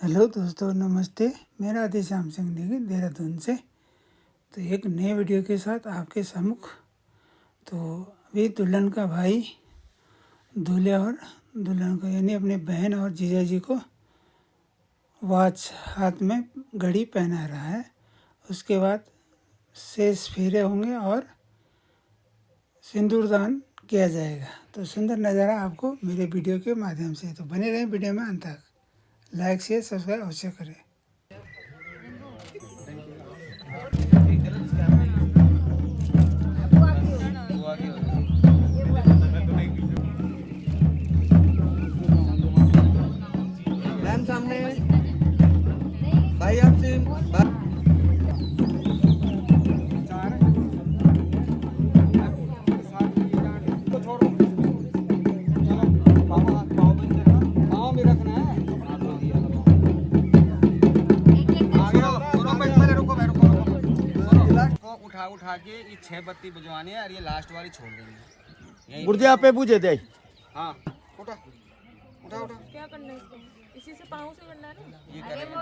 Hello दोस्तों, नमस्ते। मेरा आदि श्याम सिंह नेगी देहरादून से। तो एक नए वीडियो के साथ आपके सम्मुख। तो अभी दुल्हन का भाई दूल्हे और दुल्हन को यानी अपने बहन और जीजा जी को वॉच हाथ में घड़ी पहना रहा है। उसके बाद शेष फेरे होंगे और सिंदूरदान किया जाएगा। तो सुंदर नज़ारा आपको मेरे वीडियो के माध्यम से। तो बने रहें वीडियो में अंत तक। लाइक शेयर सब्सक्राइब अवश्य करें। मैम सामने भाई आपसे उठा के ये 6 बत्ती बुझवानी है और ये लास्ट वाली छोड़ देंगे। गुर्जे पे पूछे थे। हाँ उठा उठा उठा। क्या करना है इसको? इसी से पाँव से करना है ना? ये करेंगे।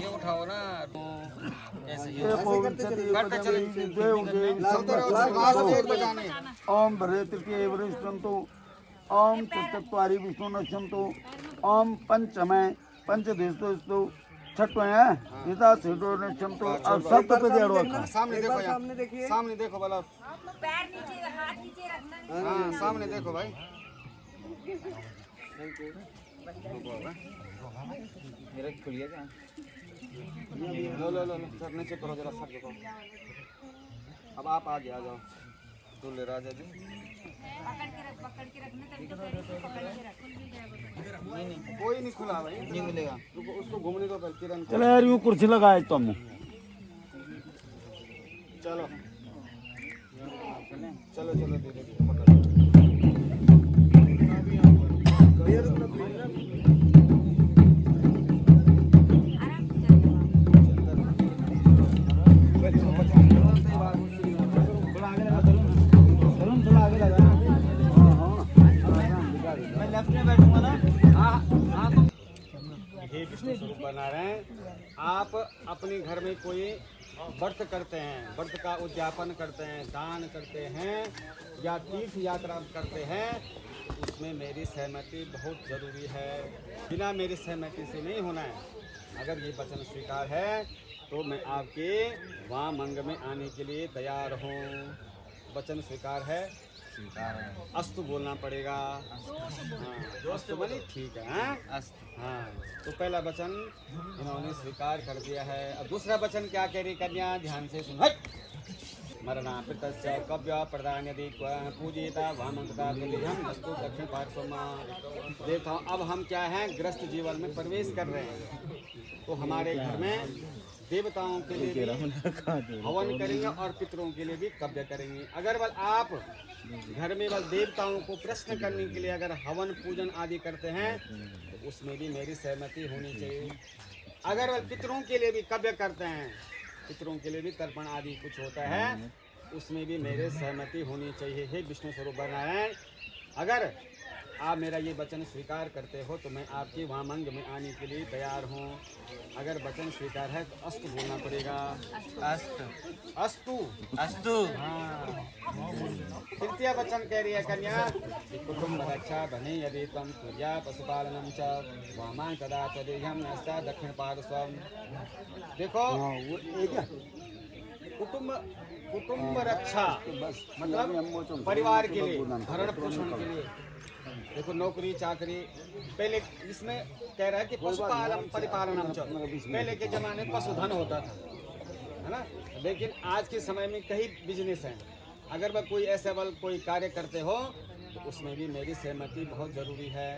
ये उठाओ ना तो ऐसे ही करते चले। ओम भरे तृतीय वरिष्ठंतो ओम चत्वारि विष्णु नश्यंतो ओम पंचमय पंचदेशतो छठवें है गीता सेठो नश्यंतो और सब पे दे रखा। सामने देखो यार, सामने देखो बोलो। पैर नीचे, हाथ नीचे रखना। हाँ सामने देखो भाई। मेरा खुलिए क्या? लो लो लो सर नीचे करो जरा सर देखो। अब आप आगे आ जाओ दूल्हे राजा जी। पकड़ के रखना तभी तो पैर से पकड़ के रख। नहीं कोई नहीं खुला भाई, नहीं मिलेगा। उसको घूमने को किरण। चलो यार यूं कुर्सी लगाए तुम। चलो चलो चलो धीरे धीरे मैं लेफ्ट में बैठूंगा ना। हाँ हाँ तो ये विष्णु स्वरूप बना रहे हैं। आप अपने घर में कोई व्रत करते हैं, व्रत का उद्यापन करते हैं, दान करते हैं या तीर्थ यात्रा करते हैं, उसमें मेरी सहमति बहुत ज़रूरी है। बिना मेरी सहमति से नहीं होना है। अगर ये वचन स्वीकार है तो मैं आपके वहाँ मंग में आने के लिए तैयार हूँ। वचन स्वीकार है, स्वीकार है। अस्तु बोलना पड़ेगा। हाँ अस्तु बोली ठीक है। हाँ अस्तु। हाँ तो पहला वचन इन्होंने स्वीकार कर दिया है। अब दूसरा वचन क्या कह रही कन्या, ध्यान से सुन। मरना पितस्य कव्य प्रदान यदि पूजिता वामंगता हम अस्तु दक्षिण पार्श्वमा। देखो अब हम क्या हैं, ग्रस्त जीवन में प्रवेश कर रहे हैं। तो हमारे घर में देवताओं के लिए भी हवन करेंगे और पितरों के लिए भी कव्य करेंगे। अगर बल आप घर में बल देवताओं को प्रश्न करने के लिए अगर हवन पूजन आदि करते हैं तो उसमें भी मेरी सहमति होनी चाहिए। अगर बल पितरों के लिए भी कव्य करते हैं, पितरों के लिए भी तर्पण आदि कुछ होता है, उसमें भी मेरे सहमति होनी चाहिए। हे विष्णु स्वरूप नारायण, अगर आप मेरा ये वचन स्वीकार करते हो तो मैं आपके वामंग में आने के लिए तैयार हूँ। अगर वचन स्वीकार है तो अस्तु बोलना पड़ेगा। अस्तु अस्तु अस्तु। हाँ तृतीय वचन कह रही है कन्या, कुटुंब रक्षा बने यदि तम पूजा पशुपालनम च वामां कदा तदेहम नस्ता दक्षिण पार्श्वम। देखो कुटुंब रक्षा मतलब परिवार के लिए, भरण पोषण के लिए। देखो नौकरी चाकरी पहले इसमें कह रहा है कि पशुपालन परिपालनम च। पहले के जमाने में पशुधन होता था, है ना। लेकिन आज के समय में कई बिजनेस हैं। अगर वह कोई ऐसा बल कोई कार्य करते हो तो उसमें भी मेरी सहमति बहुत ज़रूरी है।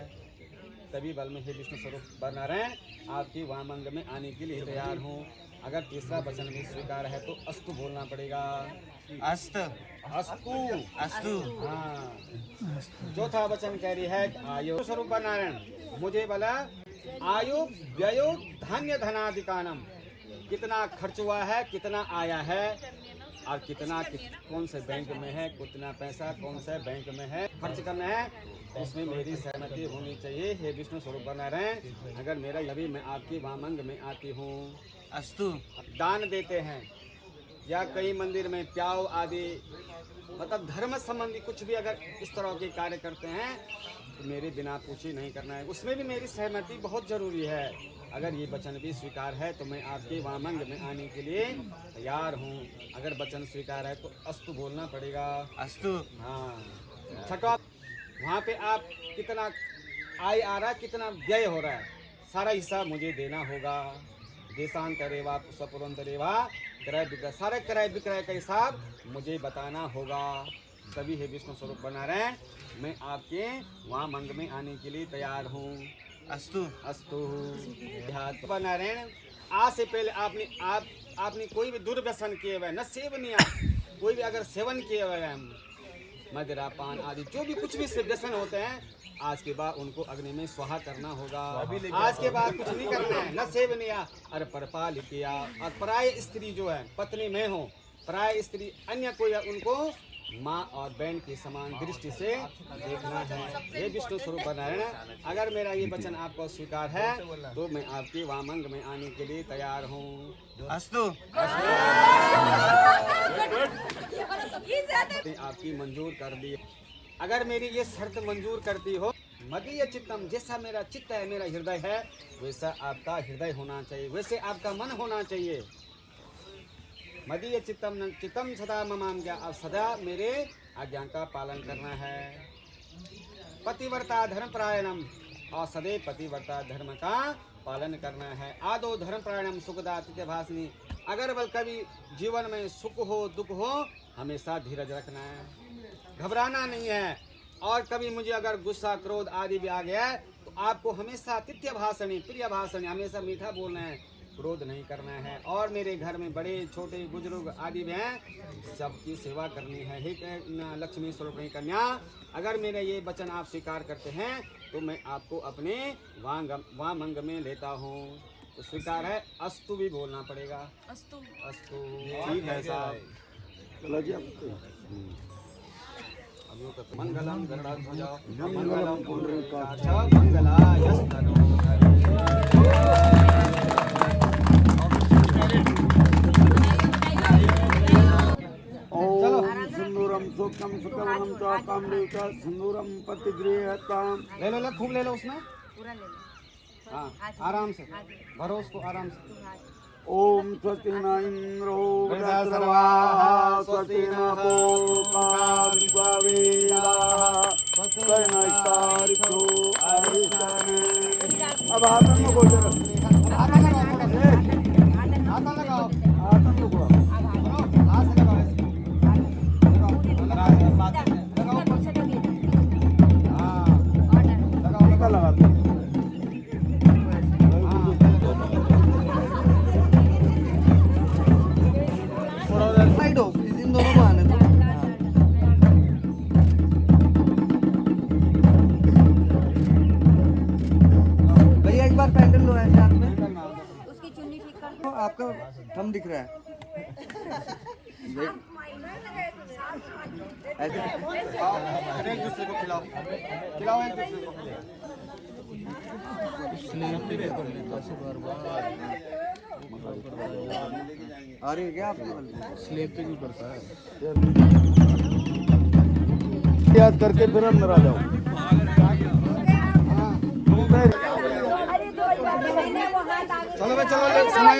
तभी बल में हे विष्णु स्वरूप बना रहे हैं, आपकी वामंग में आने के लिए तैयार हूँ। अगर तीसरा वचन भी स्वीकार है तो अस्तु बोलना पड़ेगा। अस्त अस्तु अस्तु। हाँ चौथा वचन कह रही है आयु स्वरूप नारायण, मुझे बोला आयु व्ययो धन्य धनाधिकानम। कितना खर्च हुआ है, कितना आया है और कितना कौन से बैंक में है, कितना पैसा कौन से बैंक में है खर्च करना है, उसमें मेरी सहमति होनी चाहिए। हे विष्णु स्वरूप बना रहे, अगर मेरा अभी मैं आपकी वामंग में आती हूँ। अस्तु। दान देते हैं या कई मंदिर में प्याव आदि मतलब धर्म संबंधी कुछ भी अगर इस तरह के कार्य करते हैं तो मेरे बिना पूछे नहीं करना है, उसमें भी मेरी सहमति बहुत जरूरी है। अगर ये वचन भी स्वीकार है तो मैं आपके वामंग में आने के लिए तैयार हूँ। अगर वचन स्वीकार है तो अस्तु बोलना पड़ेगा। अस्तु। हाँ। छठवा, वहाँ पे आप कितना आय आ रहा है, कितना व्यय हो रहा है, सारा हिसाब मुझे देना होगा। देशांतरेवा स्वपुरंतरेवा क्रय विक्रय, सारे क्रय विक्रय का हिसाब मुझे बताना होगा। तभी हे विष्णु स्वरूप बना रहे, मैं आपके वहाँ मंग में आने के लिए तैयार हूँ। अस्तु। अस्तु। बना रहे, आज से पहले आपने कोई भी दुर्व्यसन किए हुए न सेवनीय, कोई भी अगर सेवन किए हुए हैं मदिरा पान आदि जो भी कुछ भी से व्यसन होते हैं, आज के बाद उनको अग्नि में स्वाहा करना होगा। आज के बाद कुछ नहीं करना है, न सेवनीय और परपाल किया। और पराय स्त्री जो है पत्नी में हो, पराय स्त्री अन्य कोई है, उनको माँ और बहन के समान दृष्टि से देखना है। ये विष्णु स्वरूप नारायण, अगर मेरा ये वचन आपको स्वीकार है तो मैं आपके वामंग में आने के लिए तैयार हूँ। अस्तु। आपकी मंजूर कर दी। अगर मेरी ये शर्त मंजूर करती हो, मदीय चित्तम, जैसा मेरा चित्त है, मेरा हृदय है, वैसा आपका हृदय होना चाहिए, वैसे आपका मन होना चाहिए। मदीय चित्तम चित्तम सदा ममाम ज्ञा, अब सदा मेरे आज्ञा का पालन करना है। पतिव्रता धर्म परायणम, और सदैव पतिव्रता धर्म का पालन करना है। आदो धर्म परायणम सुखदा तिथ्यभाषिणी, अगर बल कभी जीवन में सुख हो दुख हो हमेशा धीरज रखना है, घबराना नहीं है। और कभी मुझे अगर गुस्सा क्रोध आदि भी आ गया है तो आपको हमेशा तिथ्य भाषणी प्रिय भाषणी हमेशा मीठा बोलना है, क्रोध नहीं करना है। और मेरे घर में बड़े छोटे बुजुर्ग आदि भी हैं, सबकी सेवा करनी है। हे लक्ष्मी स्वरूप कन्या, अगर मेरे ये वचन आप स्वीकार करते हैं तो मैं आपको अपने वामंग में लेता हूँ। तो स्वीकार है, अस्तु भी बोलना पड़ेगा। अस्तु। अस्तु। ठीक है साहब। चलो जी, अब मंगलम गरुड़ध्वज मंगलम पुंडरीकाक्ष मंगलायस्तनोहरि। ओम सिंदूरम सूक्ष्म सुकवनम च कामदेव च सिंदूरम प्रतिगृहताम। ले लो, खूब ले लो उसमें। पूरा ले लो। हाँ, आराम से भरो उसको, आराम से। ओम स्वस्ति न इंद्रो वृद्धश्रवाः स्वस्ति न पूषा विश्ववेदाः स्वस्ति नस्तार्क्ष्यो अरिष्टनेमिः। अब हाथन में बोल जरा, हाथ लगाओ, थोड़ा सा हाथ लगाओ, हाथन में बोल। हाथ से लगाओ, लगाओ ऊपर से। हाँ, लगाओ टीका लगा दो। साइड हो, इन दोनों को आने दो। भैया एक बार पैंडल लो ऐसे हाथ में। उसकी चुन्नी ठीक कर तो आपका थंब दिख रहा है ऐसे। एक दूसरे को खिलाओ, खिलाओ एक दूसरे को। आ रही है क्या आपको? स्लेब पे भी पड़ता है। याद करके फिर अंदर आ जाओ। अरे 2 महीने वो हाथ आगे चलो भाई, चलो, समय